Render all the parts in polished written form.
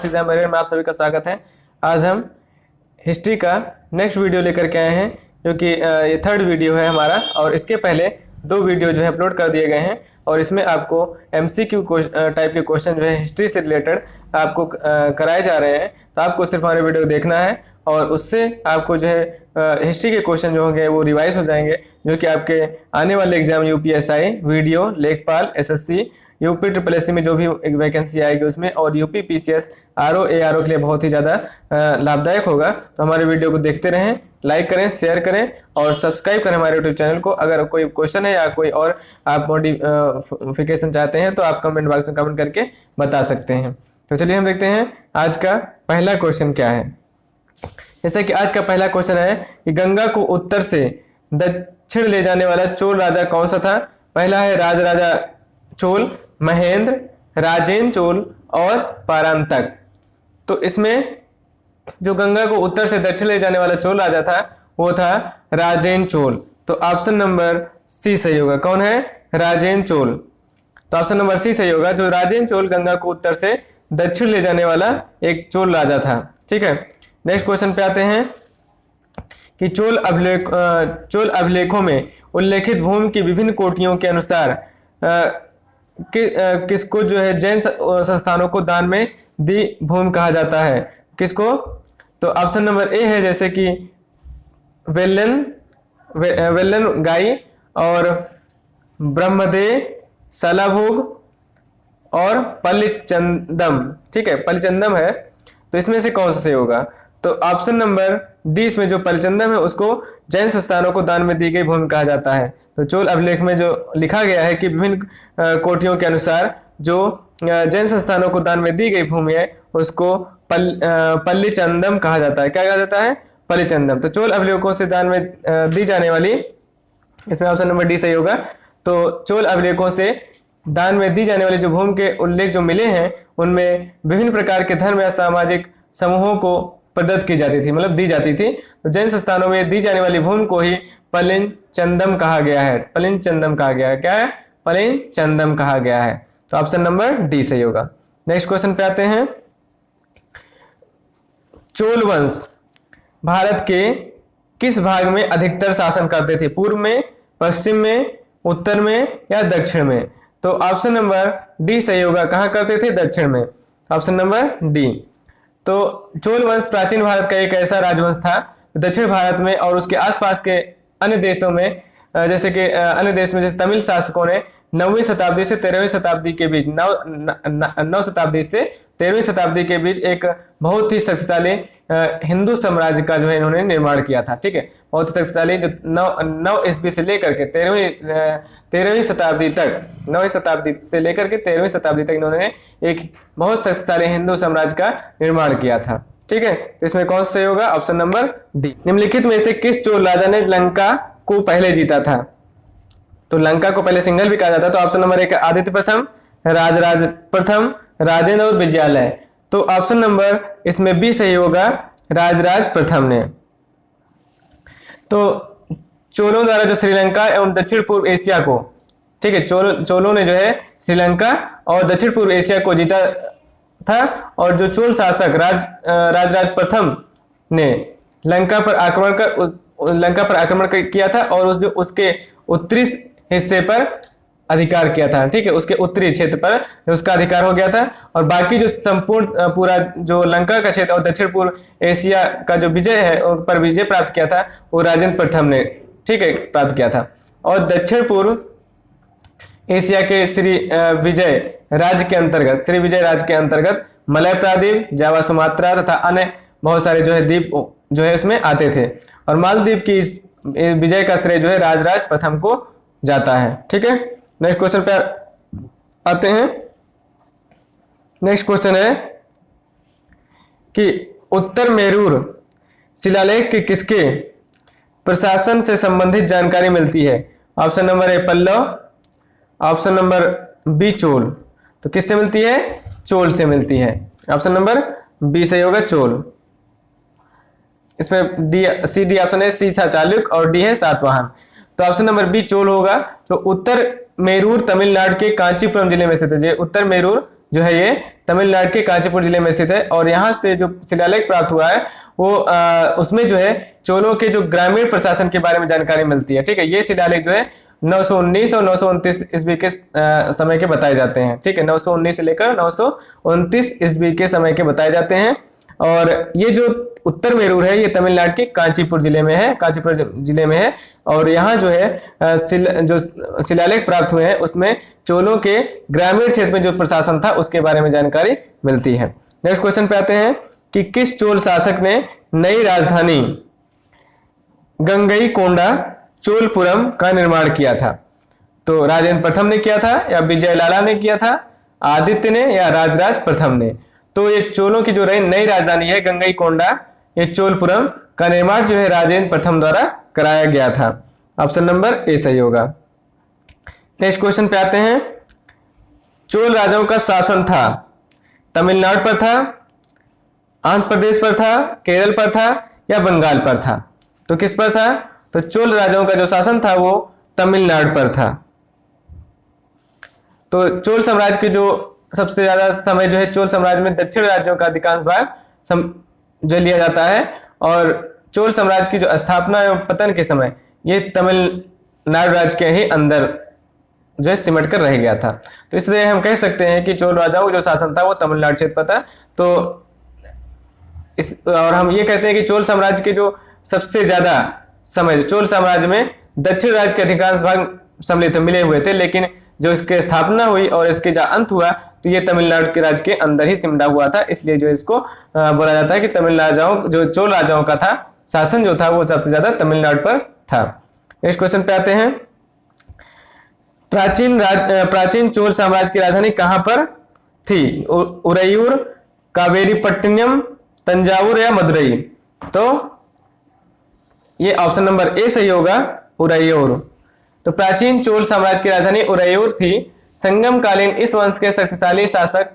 Class exam warrior में आप सभी का स्वागत है। आज हम हिस्ट्री का नेक्स्ट वीडियो लेकर के आए हैं, जो कि ये थर्ड वीडियो है हमारा। और इसके पहले दो वीडियो जो है अपलोड कर दिए गए हैं और इसमें आपको MCQ टाइप के क्वेश्चन जो है हिस्ट्री से रिलेटेड आपको कराए जा रहे हैं। तो आपको सिर्फ हमारे वीडियो देखना है और उससे आपको जो है हिस्ट्री के क्वेश्चन जो होंगे वो रिवाइज हो जाएंगे, जो कि आपके आने वाले एग्जाम UPSI, वीडियो, लेखपाल, SSC, UP SSC में जो भी एक वैकेंसी आएगी उसमें, और UP PCS RO ARO के लिए बहुत ही ज़्यादा लाभदायक होगा। तो हमारे वीडियो को देखते रहें, लाइक करें, शेयर करें और सब्सक्राइब करें हमारे यूट्यूब चैनल को। अगर कोई क्वेश्चन है या कोई और आप मॉडिफिकेशन चाहते हैं तो आप कमेंट बॉक्स में कमेंट करके बता सकते हैं। तो चलिए हम देखते हैं आज का पहला क्वेश्चन क्या है। जैसा कि आज का पहला क्वेश्चन है कि गंगा को उत्तर से दक्षिण ले जाने वाला चोल राजा कौन सा था। पहला है राजा चोल, महेंद्र, राजेंद्र चोल और परांतक। तो इसमें जो गंगा को उत्तर से दक्षिण ले जाने वाला चोल राजा था वो था राजेंद्र चोल। तो ऑप्शन नंबर सी सही होगा। कौन है? राजेंद्र चोल। तो ऑप्शन नंबर सी सही होगा। जो राजेंद्र चोल गंगा को उत्तर से दक्षिण ले जाने वाला एक चोल राजा था। ठीक है, नेक्स्ट क्वेश्चन पे आते हैं कि चोल अभिलेखों में उल्लेखित भूमि की विभिन्न कोटियों के अनुसार किसको जो है जैन संस्थानों को दान में दी भूमि कहा जाता है। किसको? तो ऑप्शन नंबर ए है जैसे कि वेल्लन गाई और ब्रह्मदे, सलाभोग और पल्लीचंदम। ठीक है, पल्लीचंदम है। तो इसमें से कौन सा सही होगा? तो ऑप्शन नंबर डी, इसमें जो पल्लीचंदम है उसको जैन संस्थानों को दान में दी गई भूमि कहा जाता है। तो चोल अभिलेख में जो लिखा गया है कि विभिन्न कोटियों के अनुसार जो जैन संस्थानों को दान में दी गई भूमि है उसको पल्लीचंदम कहा जाता है। क्या कहा जाता है? पल्लीचंदम। तो चोल अभिलेखों से दान में दी जाने वाली, इसमें ऑप्शन नंबर डी सही होगा। तो चोल अभिलेखों से दान में दी जाने वाली जो भूमि के उल्लेख जो मिले हैं उनमें विभिन्न प्रकार के धर्म या सामाजिक समूहों को प्रदत्त की जाती थी, मतलब दी जाती थी। तो जैन संस्थानों में दी जाने वाली भूमि को ही पल्लीचंदम कहा गया है। पल्लीचंदम कहा गया है। क्या है? पल्लीचंदम कहा गया है। तो ऑप्शन नंबर डी सही होगा। नेक्स्ट क्वेश्चन पे आते हैं। चोल वंश भारत के किस भाग में अधिकतर शासन करते थे? पूर्व में, पश्चिम में, उत्तर में या दक्षिण में? तो ऑप्शन नंबर डी सही होगा। कहाँ करते थे? दक्षिण में। Option number D. तो चोल वंश प्राचीन भारत का एक ऐसा राजवंश था दक्षिण भारत में और उसके आसपास के अन्य देशों में, जैसे कि अन्य देश में जैसे तमिल शासकों ने 9वीं शताब्दी से 13वीं शताब्दी के बीच 9 शताब्दी से 13वीं शताब्दी के बीच एक बहुत ही शक्तिशाली हिंदू साम्राज्य का जो है इन्होंने निर्माण किया था। ठीक है, बहुत ही शक्तिशाली, जो 9 ईस्वी से लेकर के 13वीं शताब्दी तक, 9वीं शताब्दी से लेकर के 13वीं शताब्दी तक इन्होंने एक बहुत शक्तिशाली हिंदू साम्राज्य का निर्माण किया था। ठीक है, तो इसमें कौन सा सही होगा? Option number D. निम्नलिखित में से किस चोल राजा ने लंका को पहले जीता था? तो लंका को पहले सिंघल भी कहा जाता है। तो ऑप्शन नंबर एक आदित्य प्रथम, राजराज प्रथम, राजेंद्र और विजयालय। तो ऑप्शन नंबर इसमें बी सही होगा, राजराज प्रथम ने। तो चोलों द्वारा जो श्रीलंका एवं दक्षिण पूर्व एशिया को, ठीक है, चोलों ने जो है श्रीलंका और दक्षिण पूर्व एशिया को जीता था। और जो चोल शासक राजराज प्रथम ने लंका पर आक्रमण किया था और उसके उत्तरी हिस्से पर अधिकार किया था। ठीक है, उसके उत्तरी क्षेत्र पर उसका अधिकार हो गया था और बाकी जो संपूर्ण पूरा जो लंका का क्षेत्र और दक्षिण पूर्व एशिया का जो विजय है उन पर विजय प्राप्त किया था वो राजेंद्र प्रथम ने, ठीक है, प्राप्त किया था। और दक्षिण पूर्व एशिया के श्री विजय राज्य के अंतर्गत मलय प्रायद्वीप, जावा, सुमात्रा तथा अन्य बहुत सारे जो है द्वीप जो है इसमें आते थे। और मालदीव की इस विजय का श्रेय जो है राजराज प्रथम को जाता है। ठीक है, नेक्स्ट क्वेश्चन पे आते हैं। नेक्स्ट क्वेश्चन है कि उत्तर मेरूर शिलालेख के किसके प्रशासन से संबंधित जानकारी मिलती है? Option number A Pallava, option number B Chola. तो किससे मिलती है? चोल से मिलती है। ऑप्शन नंबर बी सही होगा, चोल। इसमें डी सी डी ऑप्शन है, सी था चालुक्य और डी है सातवाहन। तो ऑप्शन नंबर बी चोल होगा। तो उत्तर मेरूर तमिलनाडु के कांचीपुरम जिले में स्थित है। उत्तर मेरूर जो है ये तमिलनाडु के कांचीपुर जिले में स्थित है। और यहाँ से जो शिलालेख प्राप्त हुआ है वो उसमें जो है चोलों के जो ग्रामीण प्रशासन के बारे में जानकारी मिलती है। ठीक है, ये शिलालेख जो है 919 और 929 ईस्वी के समय के बताए जाते हैं। ठीक है, 919 से लेकर 929 ईस्वी के समय के बताए जाते हैं। और ये जो उत्तर मेरूर है ये तमिलनाडु के कांचीपुर जिले में है, कांचीपुर जिले में है। और यहाँ जो है जो शिलालेख प्राप्त हुए हैं उसमें चोलों के ग्रामीण क्षेत्र में जो प्रशासन था उसके बारे में जानकारी मिलती है। नेक्स्ट क्वेश्चन पे आते हैं कि किस चोल शासक ने नई राजधानी गंगईकोंडा चोलपुरम का निर्माण किया था? तो राजेंद्र प्रथम ने किया था, या विजय लाला ने किया था, आदित्य ने, या राजराज प्रथम ने? तो ये चोलों की जो नई राजधानी है गंगईकोंडा, ये चोलपुरम का निर्माण जो है राजेंद्र प्रथम द्वारा कराया गया था। ऑप्शन नंबर ए सही होगा। नेक्स्ट क्वेश्चन पे आते हैं, चोल राजाओं का शासन था तमिलनाडु पर था, आंध्र प्रदेश पर था, केरल पर था, या बंगाल पर था? तो किस पर था? तो चोल राजाओं का जो शासन था वो तमिलनाडु पर था। तो चोल साम्राज्य के जो सबसे ज्यादा समय जो है चोल साम्राज्य में दक्षिण राज्यों का अधिकांश भाग जो लिया जाता है, और चोल साम्राज्य की जो स्थापना एवं पतन के समय ये तमिलनाडु राज्य के ही अंदर जो है सिमट कर रह गया था। तो इसलिए हम कह सकते हैं कि चोल राजाओं का जो शासन था वो तमिलनाडु क्षेत्र पर था। तो और हम ये कहते हैं कि चोल साम्राज्य के जो सबसे ज्यादा समय चोल साम्राज्य में दक्षिण राज्य के अधिकांश भाग सम्मिलित मिले हुए थे, लेकिन जो इसकी स्थापना हुई और इसके जो अंत हुआ तो ये तमिलनाडु के राज्य के अंदर ही सिमटा हुआ था। इसलिए जो इसको बोला जाता है कि तमिलनाडु जो चोल राजाओं का था शासन जो था वो सबसे ज्यादा तमिलनाडु पर था। नेक्स्ट क्वेश्चन पे आते हैं, प्राचीन चोल साम्राज्य की राजधानी कहां पर थी? उरैयूर, कावेरीपट्टनम, तंजावुर, या मदुरई? तो ये ऑप्शन नंबर ए सही होगा, उरैयूर। तो प्राचीन चोल साम्राज्य की राजधानी उरैयूर थी। संगमकालीन इस वंश के शक्तिशाली शासक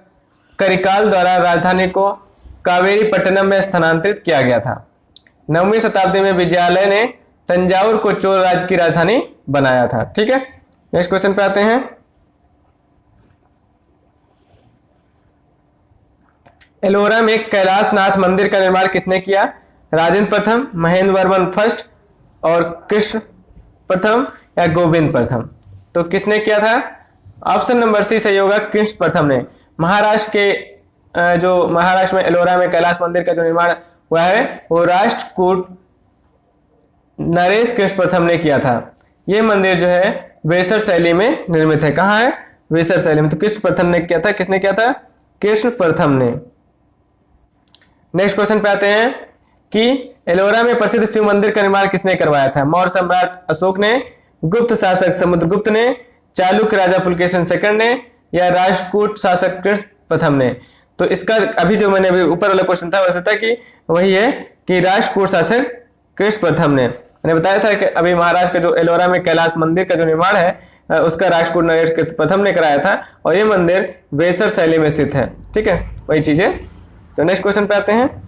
करिकाल द्वारा राजधानी को कावेरीपट्टनम में स्थानांतरित किया गया था। 9वीं शताब्दी में विजयालय ने तंजावुर को चोल राज्य की राजधानी बनाया था। ठीक है, नेक्स्ट क्वेश्चन पे आते हैं, एलोरा में कैलाशनाथ मंदिर का निर्माण किसने किया? राजेंद्र प्रथम, महेंद्र वर्मन फर्स्ट, और कृष्ण प्रथम, या गोविंद प्रथम? तो किसने किया था? ऑप्शन नंबर सी सही होगा, कृष्ण प्रथम ने। महाराष्ट्र में एलोरा में कैलाश मंदिर का जो निर्माण हुआ है वो राष्ट्रकूट नरेश कृष्ण प्रथम ने किया था। ये मंदिर जो है वेसर शैली में निर्मित है। कहाँ है? वेसर शैली में। तो कृष्ण प्रथम ने किया था। किसने किया था? कृष्ण प्रथम ने। नेक्स्ट क्वेश्चन पे आते हैं कि एलोरा में प्रसिद्ध शिव मंदिर का निर्माण किसने करवाया था? मौर्य सम्राट अशोक ने, गुप्त शासक समुद्रगुप्त ने, चालुक्य राजा पुलकेशिन सेकंड ने, या राष्ट्रकूट शासक कृष्ण प्रथम ने? तो इसका अभी जो मैंने अभी ऊपर वाला क्वेश्चन था वैसे था कि वही है कि राष्ट्रकूट शासक कृष्ण प्रथम ने। मैंने बताया था कि अभी महाराष्ट्र का जो एलोरा में कैलाश मंदिर का जो निर्माण है उसका राष्ट्रकूट नरेश कृष्ण प्रथम ने कराया था, और ये मंदिर वेसर शैली में स्थित है। ठीक है, वही चीज है। तो नेक्स्ट क्वेश्चन पे आते हैं,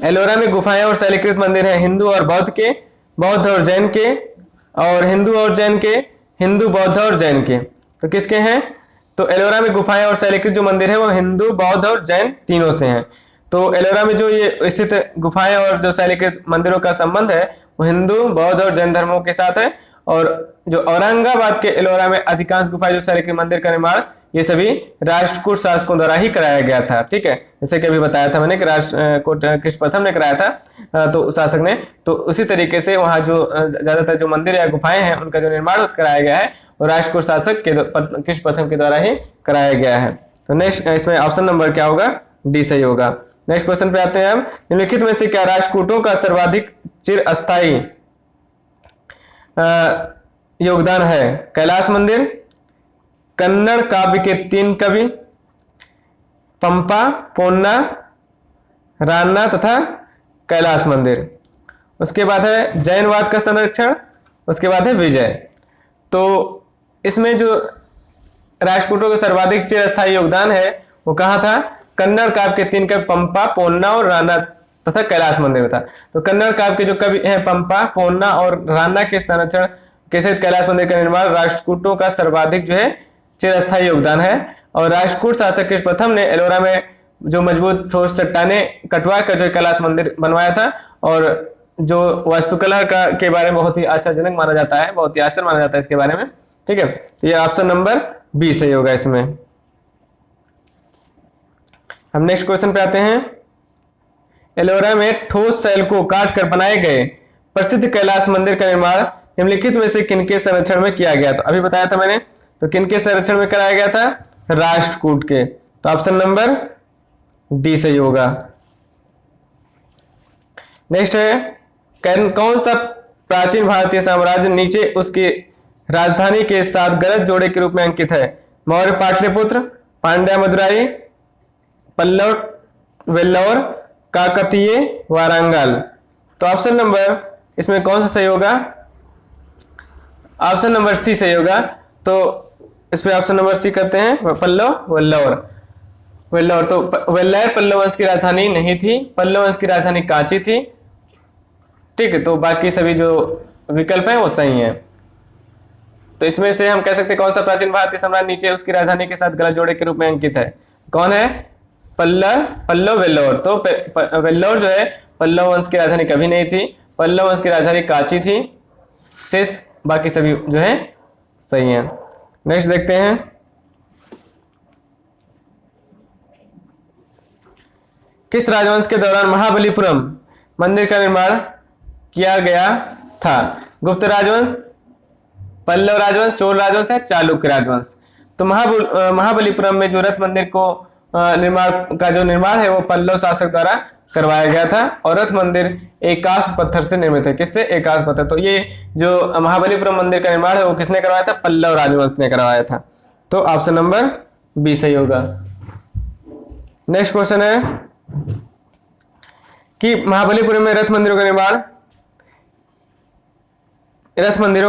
एलोरा में गुफाएं और शैलीकृत मंदिर हैं हिंदू और बौद्ध के, बौद्ध और जैन के, और हिंदू और जैन के, हिंदू बौद्ध और जैन के। तो किसके हैं? तो एलोरा में गुफाएं और शैलीकृत जो मंदिर है वो हिंदू, बौद्ध और जैन तीनों से हैं। तो एलोरा में जो ये स्थित गुफाएं और जो शैलीकृत मंदिरों का संबंध है वो हिंदू, बौद्ध और जैन धर्मों के साथ है। और जो औरंगाबाद के एलोरा में अधिकांश गुफाएं जो शैलीकृत मंदिर का निर्माण ये सभी राष्ट्रकूट शासकों द्वारा ही कराया गया था। ठीक है, जैसे कि अभी बताया था मैंने कि राष्ट्रकूट कृष्ण प्रथम ने कराया था तो शासक ने। तो उसी तरीके से वहाँ जो ज्यादातर जो मंदिर या गुफाएं हैं उनका जो निर्माण कराया गया है वो राष्ट्रकूट शासक के कृष्ण प्रथम के द्वारा ही कराया गया है। तो नेक्स्ट इसमें ऑप्शन नंबर क्या होगा? डी सही होगा। नेक्स्ट क्वेश्चन पे आते हैं हम, निम्नलिखित में से क्या राष्ट्रकूटों का सर्वाधिक चिरस्थायी योगदान है? कैलाश मंदिर, कन्नड़ काव्य के 3 कवि, पंपा, पोन्ना, रान्ना तथा कैलाश मंदिर। उसके बाद है जैनवाद का संरक्षण, उसके बाद है विजय। तो इसमें जो राष्ट्रकूटों का सर्वाधिक चिरस्थायी योगदान है वो कहाँ था? कन्नड़ काव्य के 3 कवि पंपा, पोन्ना और रान्ना तथा कैलाश मंदिर में था। तो कन्नड़ काव्य के जो कवि हैं पंपा, पोन्ना और रान्ना के संरक्षण के सहित कैलाश मंदिर का निर्माण राष्ट्रकूटों का सर्वाधिक जो है चिरस्थायी योगदान है। और राष्ट्रकूट शासक कृष्ण प्रथम ने एलोरा में जो मजबूत ठोस चट्टाने कटवा कर जो कैलाश मंदिर बनवाया था, और जो वास्तुकला का के बारे में बहुत ही आश्चर्यजनक माना जाता है, बहुत ही आश्चर्य माना जाता है इसके बारे में। ठीक है, तो ये ऑप्शन नंबर बी सही होगा इसमें। हम नेक्स्ट क्वेश्चन पे आते हैं। एलोरा में ठोस शैल को काट कर बनाए गए प्रसिद्ध कैलाश मंदिर का निर्माण निम्नलिखित में से किनके संरक्षण में किया गया? तो अभी बताया था मैंने, तो किनके संरक्षण में कराया गया था? राष्ट्रकूट के। तो ऑप्शन नंबर डी सही होगा। नेक्स्ट है, कौन सा प्राचीन भारतीय साम्राज्य नीचे उसकी राजधानी के साथ गलत जोड़े के रूप में अंकित है? मौर्य पाटलिपुत्र, पांड्या मदुराई, पल्लव वेल्लौर, काकतीय वारंगल। तो ऑप्शन नंबर इसमें कौन सा सही होगा? ऑप्शन नंबर सी सही होगा। तो इस पे ऑप्शन नंबर सी करते हैं, पल्लव वेल्लौर। वेल्लौर तो वेल्लौर पल्लव वंश की राजधानी नहीं थी, पल्लव वंश की राजधानी कांची थी। ठीक है, तो बाकी सभी जो विकल्प हैं वो सही हैं। तो इसमें से हम कह सकते हैं कौन सा प्राचीन भारतीय सम्राट नीचे उसकी राजधानी के साथ गलत जोड़े के रूप में अंकित है? कौन है? पल्लव वेल्लौर। तो वेल्लौर जो है पल्लव वंश की राजधानी कभी नहीं थी, पल्लव वंश की राजधानी कांची थी। शेष बाकी सभी जो है सही हैं। नेक्स्ट देखते हैं, किस राजवंश के दौरान महाबलीपुरम मंदिर का निर्माण किया गया था? गुप्त राजवंश, पल्लव राजवंश, चोल राजवंश या चालुक्य राजवंश? तो महाबलीपुरम में जो रथ मंदिर को निर्माण है वो पल्लव शासक द्वारा करवाया गया था, और रथ मंदिर एकाश पत्थर से निर्मित है। किससे? एकाश पत्थर। तो ये जो महाबलीपुरम मंदिर का निर्माण है वो किसने करवाया था? पल्लव राजवंश ने करवाया था। तो ऑप्शन नंबर बी सही होगा। नेक्स्ट क्वेश्चन है कि महाबलीपुरम में रथ मंदिरों का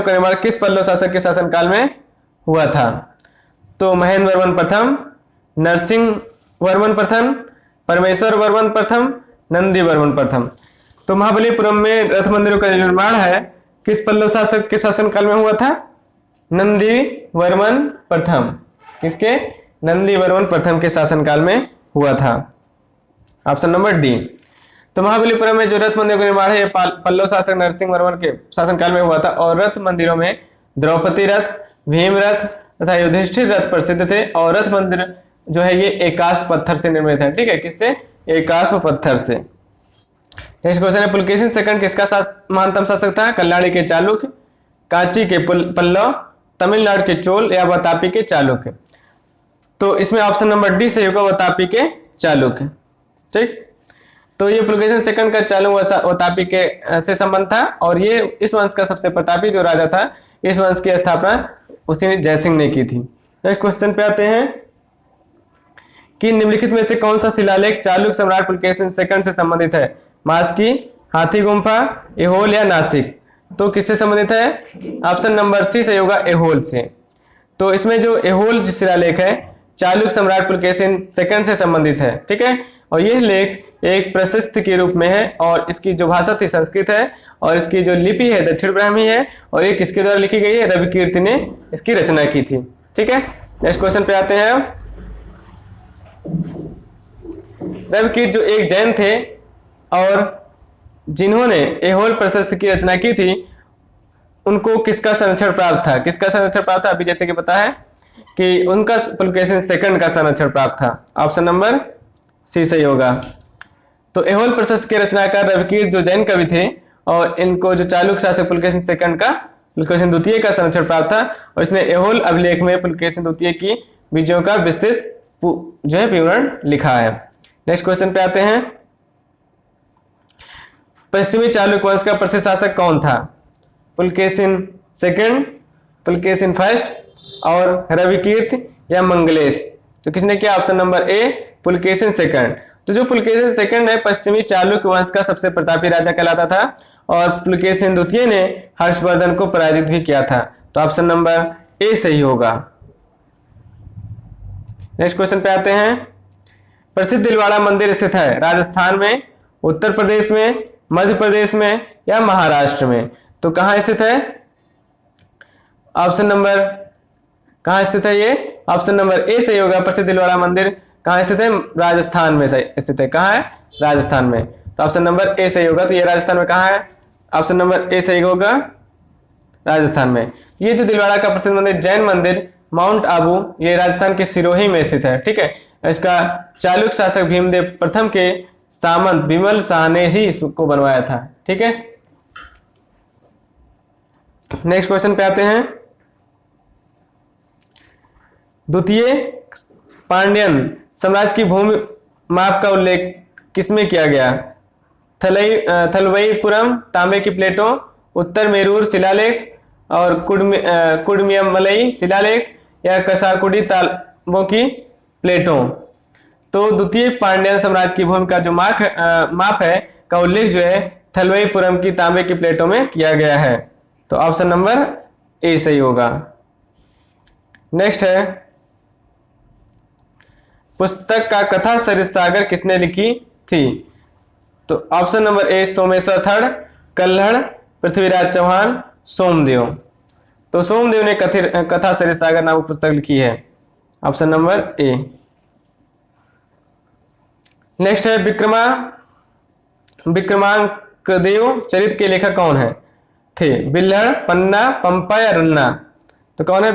निर्माण किस पल्लव शासक के शासनकाल में हुआ था? तो महेंद्र वर्मन प्रथम, नरसिंह वर्मन प्रथम, परमेश्वर वर्मन प्रथम, नंदी वर्मन प्रथम। तो महाबलीपुरम में रथ मंदिरों का निर्माण है किस पल्लव शासक के शासनकाल में हुआ था? नंदी वर्मन प्रथम। किसके? नंदी वर्मन प्रथम के शासनकाल में हुआ था। Option number D. तो महाबलीपुरम में जो रथ मंदिर का निर्माण है ये पल्लव शासक नरसिंह वर्मन के शासनकाल में हुआ था, और रथ मंदिरों में द्रौपदी रथ, भीम रथ तथा युधिष्ठिर रथ प्रसिद्ध थे, और रथ मंदिर जो है ये एकाश पत्थर से निर्मित है। ठीक है, किससे? एकाश पत्थर से। नेक्स्ट क्वेश्चन है, पुलकेशिन सेकंड किसका महानतम शासक था? कल्याणी के चालुक्य, कांची के पल्लव, तमिलनाडु के चोल या वातापी के चालुक्य? तो इसमें ऑप्शन नंबर डी सही होगा, वातापी के चालुक्य। ठीक, तो ये पुलकेशिन सेकंड का चालुक्य वातापी के से संबंध था, और ये इस वंश का सबसे प्रतापी जो राजा था, इस वंश की स्थापना उसी जयसिंह ने की थी। नेक्स्ट क्वेश्चन पे आते हैं कि निम्नलिखित में से कौन सा शिलालेख चालुक्य सम्राट पुलकेशिन सेकंड से संबंधित है? मास्की, हाथी गुम्फा, एहोल या नासिक? तो किससे संबंधित है? ऑप्शन नंबर सी सही होगा, एहोल से। तो इसमें जो एहोल शिलालेख है चालुक्य सम्राट पुलकेशिन सेकंड से संबंधित है। ठीक है, और यह लेख एक प्रशस्त के रूप में है, और इसकी जो भाषा थी संस्कृत है, और इसकी जो लिपि है दक्षिण ब्राह्मी है, और ये किसके द्वारा लिखी गई है? रविकीर्ति ने इसकी रचना की थी। ठीक है, नेक्स्ट क्वेश्चन पे आते हैं। रविकीर्त जो एक जैन थे और जिन्होंने एहोल प्रशस्त की रचना की थी, उनको किसका संरक्षण प्राप्त था? किसका संरक्षण प्राप्त था? अभी जैसे कि पता है कि उनका पुलकेशिन सेकंड का संरक्षण प्राप्त था। ऑप्शन नंबर सी सही होगा। तो एहोल प्रशस्त के रचनाकार रविकीर्त जो जैन कवि थे, और इनको जो चालुक्य शासक पुलकेशिन सेकंड का पुलकेशिन द्वितीय का संरक्षण प्राप्त था, और इसने एहोल अभिलेख में पुलकेशिन द्वितीय की विजयों का विस्तृत जो है विवरण लिखा है। नेक्स्ट क्वेश्चन पे आते हैं, पश्चिमी चालुक्य वंश का प्रसिद्ध शासक कौन था? पुलकेशिन सेकंड, पुलकेशिन फर्स्ट, और रविकीर्त या मंगलेश? तो किसने किया? ऑप्शन नंबर ए, पुलकेशिन सेकंड। तो जो पुलकेशिन सेकंड है पश्चिमी चालुक्य वंश का सबसे प्रतापी राजा कहलाता था, और पुलकेशिन द्वितीय ने हर्षवर्धन को पराजित भी किया था। तो ऑप्शन नंबर ए सही होगा। नेक्स्ट क्वेश्चन पे आते हैं, प्रसिद्ध दिलवाड़ा मंदिर स्थित है राजस्थान में, उत्तर प्रदेश में, मध्य प्रदेश में या महाराष्ट्र में? तो कहाँ स्थित है? ऑप्शन नंबर कहाँ स्थित है ये? ऑप्शन नंबर ए सही होगा। प्रसिद्ध दिलवाड़ा मंदिर कहाँ स्थित है? राजस्थान में स्थित है। कहाँ है? राजस्थान में। तो ऑप्शन नंबर ए सही होगा। तो ये राजस्थान में कहाँ है? ऑप्शन नंबर ए सही होगा, राजस्थान में। ये जो दिलवाड़ा का प्रसिद्ध मंदिर, जैन मंदिर माउंट आबू, ये राजस्थान के सिरोही में स्थित है। ठीक है, इसका चालुक्य शासक भीमदेव प्रथम के सामंत विमल शाह ने ही इसको बनवाया था। ठीक है, नेक्स्ट क्वेश्चन पे आते हैं। द्वितीय पांड्यन साम्राज्य की भूमि माप का उल्लेख किसमें किया गया? थलवईपुरम तांबे की प्लेटों, उत्तर मेरूर शिलालेख और कुडमियमलई शिलालेख, या कसाकुडी तांबों की प्लेटों। तो द्वितीय पांड्यन साम्राज्य की भूमि का जो माप है का उल्लेख जो है थलवईपुरम की तांबे की प्लेटों में किया गया है। तो ऑप्शन नंबर ए सही होगा। नेक्स्ट है, पुस्तक का कथा सरित सागर किसने लिखी थी? तो ऑप्शन नंबर ए सोमेश्वर थड़, कल्हड़, पृथ्वीराज चौहान, सोमदेव। तो सोमदेव ने कथा सरित सागर नामक पुस्तक लिखी है। ऑप्शन नंबर ए। नेक्स्ट है, विक्रमांकदेव चरित के लेखक कौन है थे? बिल्हड़, पन्ना, पंपा या रन्ना? तो कौन है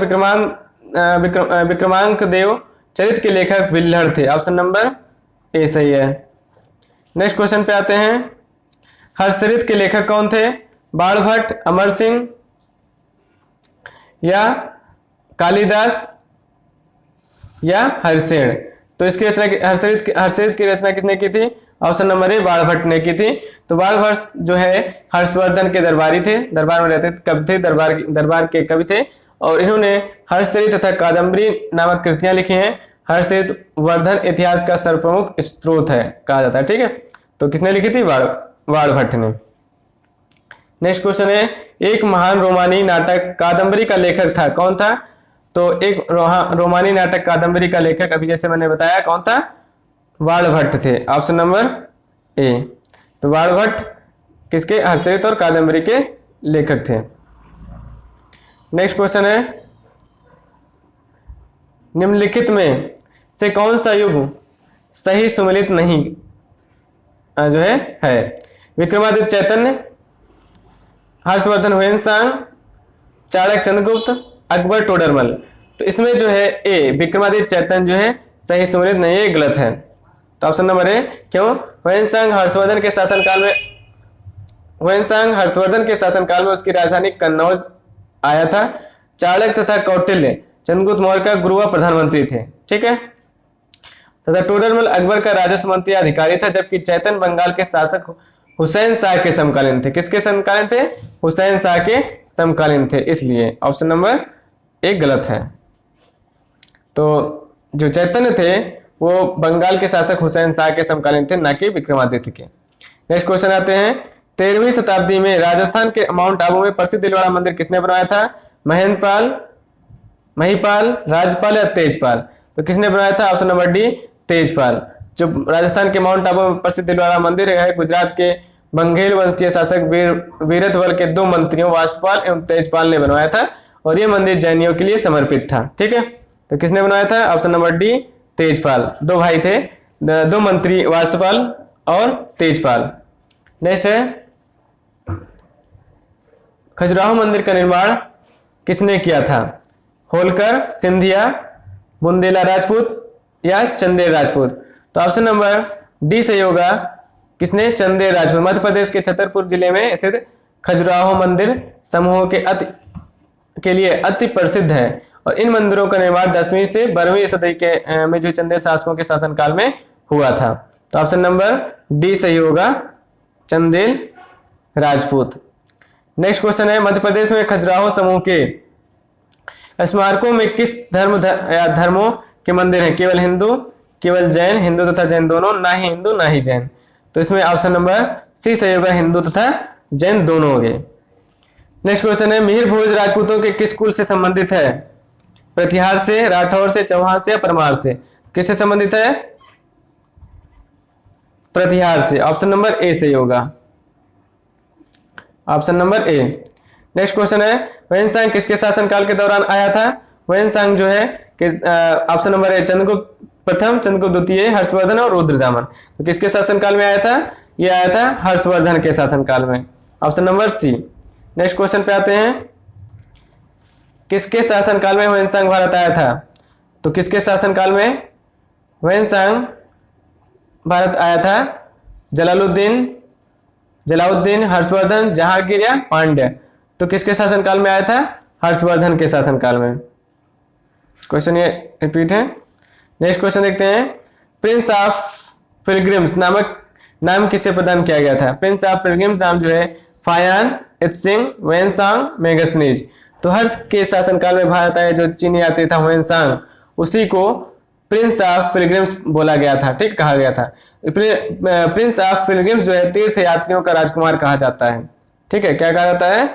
विक्रमांकदेव चरित के लेखक? बिल्हड़ थे। ऑप्शन नंबर ए सही है। नेक्स्ट क्वेश्चन पे आते हैं। हर्षचरित के लेखक कौन थे? बाणभट्ट, अमर सिंह या कालिदास या हर्षेण? तो इसकी रचना हर्षचरित की रचना किसने की थी? ऑप्शन नंबर ए बाणभट्ट ने की थी। तो बाणभट्ट जो है हर्षवर्धन के दरबारी थे, दरबार में रहते कवि थे, दरबार के कवि थे, और इन्होंने हर्षचरित तथा कादम्बरी नामक कृतियां लिखी हैं। हर्षचरित वर्धन इतिहास का सर्वप्रमुख स्रोत है कहा जाता है। ठीक है, तो किसने लिखी थी? बाणभट्ट ने। नेक्स्ट क्वेश्चन है, एक महान रोमानी नाटक कादम्बरी का लेखक था, कौन था? तो एक रोमानी नाटक कादम्बरी का लेखक अभी जैसे मैंने बताया कौन था? बाणभट्ट थे। ऑप्शन नंबर ए। तो बाणभट्ट किसके? हर्षचरित और कादम्बरी के लेखक थे। नेक्स्ट क्वेश्चन है, निम्नलिखित में से कौन सा युग सही सुमेलित नहीं जो है? विक्रमादित्य चैतन्य, हर्षवर्धन हुएनसांग, चाणक्य चंद्रगुप्त, अकबर टोडरमल। तो इसमें जो है ए विक्रमादित्य चैतन्य जो है सही सुमेलित नहीं है, गलत है। तो ऑप्शन नंबर ए। क्यों? हुएनसांग हर्षवर्धन के शासनकाल में उसकी राजधानी कन्नौज आया था। चाणक्य तथा कौटिल्य चंद्रगुप्त मौर्य का गुरु व प्रधानमंत्री थे। ठीक है, तथा टोडरमल अकबर का राजस्व मंत्री अधिकारी था, जबकि चैतन्य बंगाल के शासक हुसैन शाह के समकालीन थे। किसके समकालीन थे? हुसैन शाह के समकालीन थे, इसलिए ऑप्शन नंबर एक गलत है। तो जो चैतन्य थे वो बंगाल के शासक हुसैन शाह के समकालीन थे, ना कि विक्रमादित्य के। नेक्स्ट क्वेश्चन आते हैं। 13वीं शताब्दी में राजस्थान के माउंट आबू में प्रसिद्ध दिलवाड़ा मंदिर किसने बनवाया था? महेंद्रपाल, महिपाल, राजपाल या तेजपाल? तो किसने बनवाया था? Option number D Tejpal. जो राजस्थान के माउंट आबू में प्रसिद्ध दिलवाड़ा मंदिर है, गुजरात के बंघेल वंशीय शासक वीरधवल के 2 मंत्रियों वास्तुपाल एवं तेजपाल ने बनवाया था, और यह मंदिर जैनियों के लिए समर्पित था। ठीक है, तो किसने बनवाया था? Option number D Tejpal. 2 भाई थे, 2 मंत्री, वास्तुपाल और तेजपाल। नेक्स्ट है, खजुराहो मंदिर का निर्माण किसने किया था? होलकर, सिंधिया, बुंदेला राजपूत या चंदेल राजपूत? तो ऑप्शन नंबर डी सही होगा। किसने? चंदेल राजपूत। मध्य प्रदेश के छतरपुर जिले में स्थित खजुराहो मंदिर समूह के लिए अति प्रसिद्ध है, और इन मंदिरों का निर्माण 10वीं से 12वीं सदी के में जो चंदेल शासकों के शासनकाल में हुआ था। तो ऑप्शन नंबर डी सही होगा, चंदेल राजपूत। नेक्स्ट क्वेश्चन है, मध्य प्रदेश में खजुराहो समूह के स्मारकों में किस धर्मों के मंदिर हैं? केवल हिंदू, केवल जैन, हिंदू तथा जैन दोनों, ना ही हिंदू ना ही जैन? तो इसमें ऑप्शन नंबर सी सही होगा, हिंदू तथा जैन दोनों हो गए। नेक्स्ट क्वेश्चन है, मिहिर भोज राजपूतों के किस कुल से संबंधित है? प्रतिहार से, राठौर से, चौहान से या परमार से? किससे संबंधित है? प्रतिहार से। ऑप्शन नंबर ए सही होगा, ऑप्शन नंबर ए। नेक्स्ट क्वेश्चन है वैनसांग किसके शासनकाल के दौरान आया था? वैनसांग जो है ऑप्शन नंबर ए चंद्रगुप्त प्रथम, चंद्रगुप्त द्वितीय, हर्षवर्धन और रुद्रदामन। तो किसके शासनकाल में आया था? ये आया था हर्षवर्धन के शासनकाल में, option number C. Next question पे आते हैं, किसके शासनकाल में वैनसांग भारत आया था? तो किसके शासनकाल में वैनसांग भारत आया था? जलालुद्दीन, हर्षवर्धन, जहांगीर या पांड्य? तो किसके शासनकाल में आया था? हर्षवर्धन के शासनकाल में। क्वेश्चन ये रिपीट है। नेक्स्ट क्वेश्चन देखते हैं, प्रिंस ऑफ पिलग्रिम्स नामक नाम किसे प्रदान किया गया था? प्रिंस ऑफ पिलग्रिम्स नाम जो है फायान इत्सिंग वैनसांग मेगसनीज। तो हर्ष के शासनकाल में भारत आया जो चीनी यात्री था वैनसांग, उसी को प्रिंस ऑफ पिलग्रिम्स बोला गया था, ठीक, कहा गया था। प्रिंस ऑफ पिलग्रिम्स जो है तीर्थ यात्रियों का राजकुमार कहा जाता है, ठीक है, क्या कहा जाता है?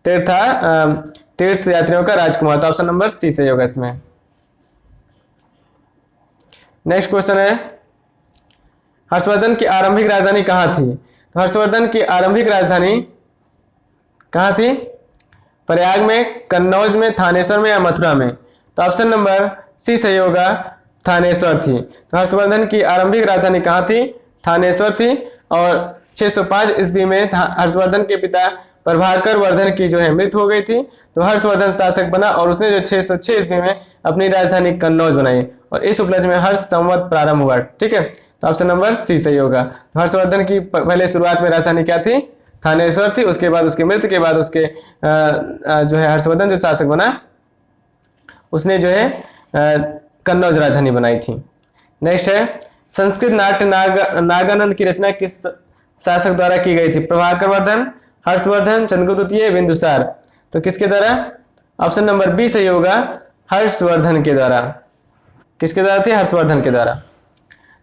तीर्थ यात्रियों का राजकुमार। तो ऑप्शन नंबर सी सही होगा इसमें। नेक्स्ट क्वेश्चन है, हर्षवर्धन की आरंभिक राजधानी कहाँ थी? तो हर्षवर्धन की आरंभिक राजधानी कहाँ थी? प्रयाग में, कन्नौज में, थानेश्वर में या मथुरा में? तो ऑप्शन नंबर सी सही होगा, थानेश्वर थी। तो हर्षवर्धन की आरंभिक राजधानी कहाँ थी? थानेश्वर थी। और 605 ईस्वी में हर्षवर्धन के पिता प्रभाकर वर्धन की जो है मृत्यु हो गई थी, तो हर्षवर्धन शासक बना और उसने जो 606 ईस्वी में अपनी राजधानी कन्नौज बनाई और इस उपलक्ष्य में हर्ष संवत प्रारंभ हुआ, ठीक है। तो ऑप्शन नंबर सी सही होगा। तो हर्षवर्धन की पहले शुरुआत में राजधानी क्या थी? थानेश्वर थी। उसके बाद उसकी मृत्यु के बाद उसके जो है हर्षवर्धन जो शासक बना उसने जो है कन्नौज राजधानी बनाई थी। नेक्स्ट है, संस्कृत नाट्य नागानंद की रचना किस शासक द्वारा की गई थी? प्रभाकर वर्धन, हर्षवर्धन, चंद्रगुप्त द्वितीय, बिंदुसार? तो किसके द्वारा? ऑप्शन नंबर बी सही होगा, हर्षवर्धन के द्वारा। किसके द्वारा थी? हर्षवर्धन के द्वारा।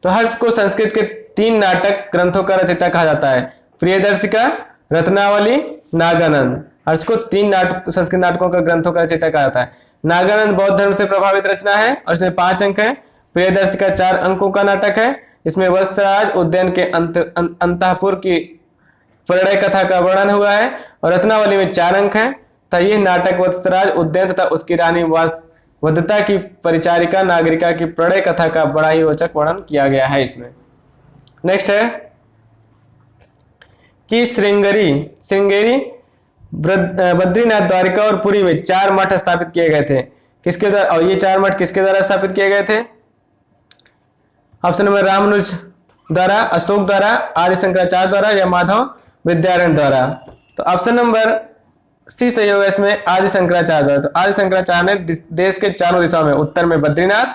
तो हर्ष को संस्कृत के 3 नाटक ग्रंथों का रचयिता कहा जाता है, प्रियदर्शिका, रत्नावली, नागानंद। हर्ष को 3 संस्कृत नाटकों का ग्रंथों का रचयिता कहा जाता है। नागानंद बौद्ध धर्म से प्रभावित रचना है और इसमें 5 अंक है। प्रियदर्शिका 4 अंकों का नाटक है, इसमें वत्सराज उद्यान के अंतःपुर की प्रणय कथा का वर्णन हुआ है। और रत्नावली में 4 अंक है। तो यह नाटक वत्सराज उद्यान तथा उसकी रानी वधता की परिचारिका नागरिका की प्रणय कथा का बड़ा ही रोचक वर्णन किया गया है इसमें। नेक्स्ट है कि श्रृंगेरी बद्रीनाथ, द्वारिका और पुरी में 4 मठ स्थापित किए गए थे। किसके द्वारा? और ये 4 मठ किसके द्वारा स्थापित किए गए थे? ऑप्शन नंबर रामानुज द्वारा, अशोक द्वारा, आदि शंकराचार्य द्वारा या माधव विद्यारण्य द्वारा? तो ऑप्शन नंबर सी सही होगा इसमें, आदि शंकराचार्य द्वारा। तो आदि शंकराचार्य ने देश के 4 दिशाओं में, उत्तर में बद्रीनाथ,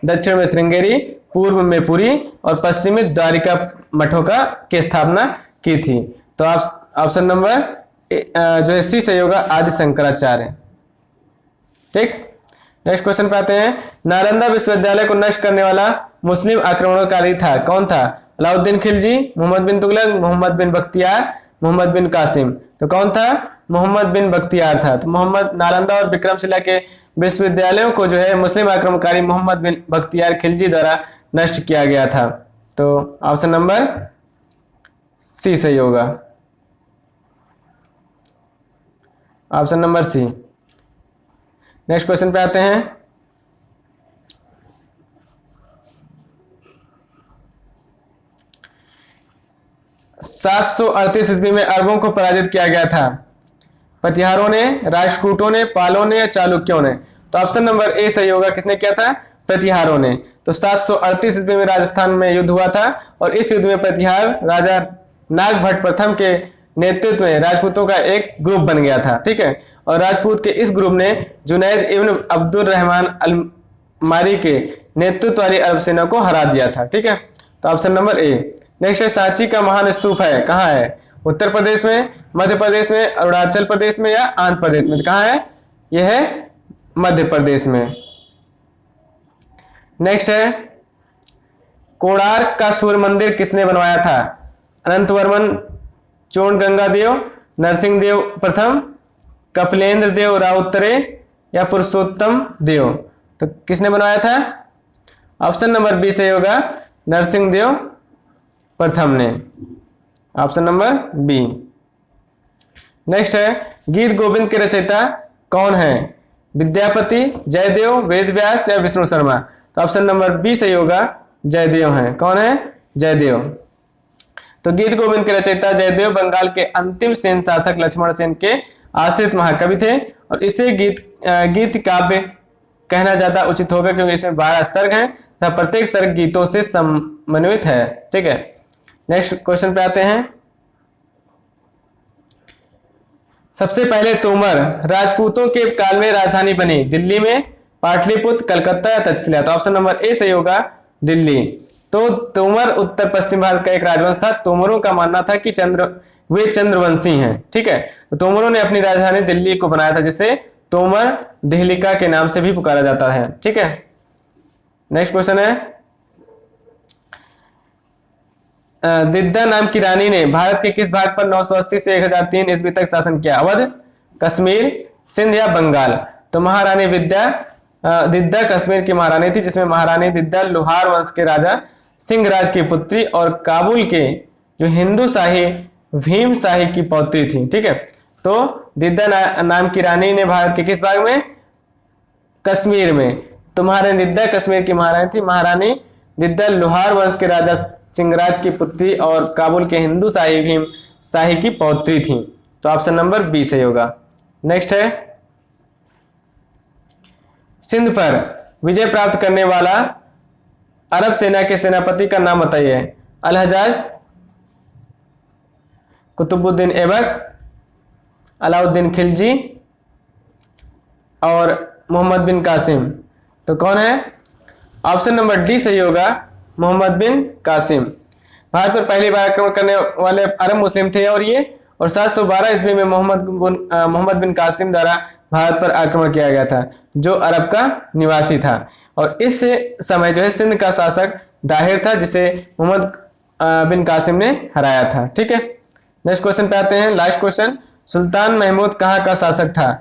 दक्षिण में श्रृंगेरी, पूर्व में पुरी और पश्चिम में द्वारिका मठों की स्थापना की थी। तो ऑप्शन नंबर जो है सी सही होगा, आदि शंकराचार्य, ठीक। नेक्स्ट क्वेश्चन पे आते हैं, नालंदा विश्वविद्यालय को नष्ट करने वाला मुस्लिम आक्रमणकारी था, कौन था? अलाउद्दीन खिलजी, मोहम्मद बिन तुगलक, मोहम्मद बिन बख्तियार, मोहम्मद बिन कासिम? तो कौन था? मोहम्मद बिन बख्तियार था। तो नालंदा और विक्रमशिला के विश्वविद्यालयों को जो है मुस्लिम आक्रमणकारी मोहम्मद बिन बख्तियार खिलजी द्वारा नष्ट किया गया था। तो ऑप्शन नंबर सी सही होगा, option number C. Next question पे आते हैं, (738) ईस्वी में अरबों को पराजित किया गया था, प्रतिहारों ने, राष्ट्रकूटों ने, पालों ने या चालुक्यों ने? तो ऑप्शन नंबर ए सही होगा, किसने किया था? प्रतिहारों ने। तो 738 ईस्वी में राजस्थान में युद्ध हुआ था और इस युद्ध में प्रतिहार राजा नागभट्ट प्रथम के नेतृत्व में राजपूतों का एक ग्रुप बन गया था, ठीक है। और राजपूत के इस ग्रुप ने जुनैद इब्न अब्दुल रहमान अल मारी के नेतृत्व वाली अरब सेना को हरा दिया था, ठीक है। तो ऑप्शन नंबर ए। नेक्स्ट है, सांची का महान स्तूप है, कहाँ है? उत्तर प्रदेश में, मध्य प्रदेश में, अरुणाचल प्रदेश में या आंध्र प्रदेश में? कहाँ है? यह है मध्य प्रदेश में। नेक्स्ट है, कोणार्क का सूर्य मंदिर किसने बनवाया था? अनंतवर्मन चोड़गंगादेव, नरसिंहदेव प्रथम, कपिलेंद्र देव राउतरे या पुरुषोत्तम देव? तो किसने बनवाया था? ऑप्शन नंबर बी सही होगा, नरसिंहदेव प्रथम ने, ऑप्शन नंबर बी। नेक्स्ट है, गीत गोविंद के रचयिता कौन है? विद्यापति, जयदेव, वेदव्यास या विष्णु शर्मा? तो ऑप्शन नंबर बी सही होगा, जयदेव हैं। कौन है? जयदेव। तो गीत गोविंद के रचयिता जयदेव बंगाल के अंतिम सेन शासक लक्ष्मण सेन के आश्रित महाकवि थे और इसे गीत काव्य कहना ज्यादा उचित होगा क्योंकि इसमें 12 सर्ग हैं तथा प्रत्येक सर्ग गीतों से समन्वित है। ठीक है, नेक्स्ट क्वेश्चन पे आते हैं। सबसे पहले तोमर राजपूतों के काल में राजधानी बनी, दिल्ली में, पाटलिपुत्र, कलकत्ता या तक्षशिला? तो ऑप्शन नंबर ए सही होगा, दिल्ली। तो तोमर उत्तर पश्चिम भारत का एक राजवंश था। तोमरों का मानना था कि वे चंद्रवंशी हैं। ठीक है, तो तोमरों ने अपनी राजधानी दिल्ली को बनाया था जिसे तोमर देहलिका के नाम से भी पुकारा जाता है। ठीक है, नेक्स्ट क्वेश्चन है, दिद्दा नाम की रानी ने भारत के किस भाग पर 980 से 1003 ईस्वी तक शासन किया? अवध, कश्मीर, सिंध या बंगाल? तो महारानी दिद्दा कश्मीर की महारानी थी जिसमें महारानी दिद्दा लोहार वंश के राजा सिंहराज की पुत्री और काबुल के जो हिंदू शाही भीम शाही की पौत्री थी। ठीक है, तो दिद्दा नाम की रानी ने भारत के किस भाग में? कश्मीर में। तो महारानी दिद्दा कश्मीर की महारानी थी। महारानी दिद्दा लोहार वंश के राजा सिंहराज की पुत्री और काबुल के हिंदू शाही भीम शाही की पौत्री थी। तो ऑप्शन नंबर बी सही होगा। नेक्स्ट है, सिंध पर विजय प्राप्त करने वाला अरब सेना के सेनापति का नाम बताइए। अल-हज्जाज, कुतुबुद्दीन ऐबक, अलाउद्दीन खिलजी और मोहम्मद बिन कासिम? तो कौन है? ऑप्शन नंबर डी सही होगा, मोहम्मद बिन कासिम। भारत पर पहली बार आक्रमण करने वाले अरब मुस्लिम थे और 712 ईस्वी में मोहम्मद बिन कासिम द्वारा भारत पर आक्रमण किया गया था जो अरब का निवासी था और इस समय जो है सिंध का शासक दाहिर था जिसे मोहम्मद बिन कासिम ने हराया था। ठीक है, नेक्स्ट क्वेश्चन पे आते हैं, लास्ट क्वेश्चन। सुल्तान महमूद कहाँ का शासक था?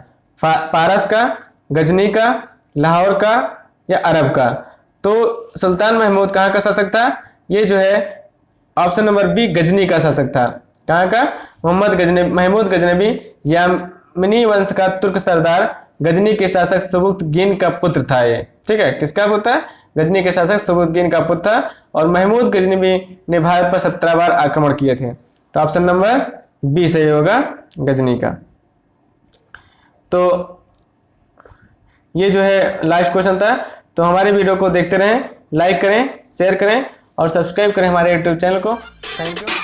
पारस का, गजनी का, लाहौर का या अरब का? तो सुल्तान महमूद कहाँ का शासक था? ये जो है ऑप्शन नंबर बी गजनी का शासक था। कहाँ का? महमूद गजनबी यामिनी वंश का तुर्क सरदार गजनी के शासक सुबुक्तगीन का पुत्र था ये। ठीक है, किसका पुत्र था? गजनी के शासक सुबुक्तगीन का पुत्र था और महमूद गजनबी ने भारत पर 17 बार आक्रमण किए थे। तो ऑप्शन नंबर बी सही होगा, गजनी का। तो ये जो है लास्ट क्वेश्चन था। तो हमारे वीडियो को देखते रहें, लाइक करें, शेयर करें और सब्सक्राइब करें हमारे यूट्यूब चैनल को। Thank you.